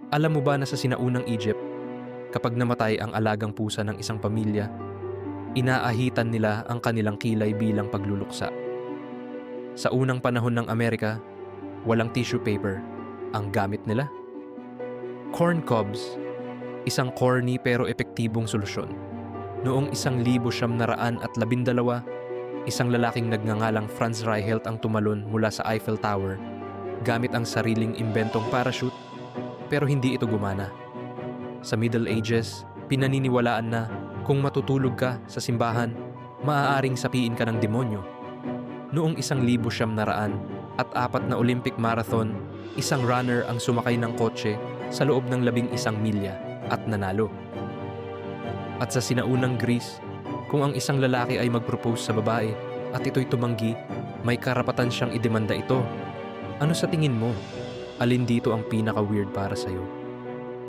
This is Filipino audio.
Alam mo ba na sa sinaunang Egypt, kapag namatay ang alagang pusa ng isang pamilya, inaahitan nila ang kanilang kilay bilang pagluluksa. Sa unang panahon ng Amerika, walang tissue paper. Ang gamit nila? Corn cobs, isang corny pero epektibong solusyon. Noong 1912, isang lalaking nagngangalang Franz Reichelt ang tumalon mula sa Eiffel Tower gamit ang sariling imbentong parachute, pero hindi ito gumana. Sa Middle Ages, pinaniniwalaan na kung matutulog ka sa simbahan, maaaring sapiin ka ng demonyo. Noong 1904 na Olympic Marathon, isang runner ang sumakay ng kotse sa loob ng 11 milya at nanalo. At sa sinaunang Greece, kung ang isang lalaki ay mag-propose sa babae at ito'y tumanggi, may karapatan siyang idemanda ito. Ano sa tingin mo? Alin dito ang pinaka-weird para sa'yo?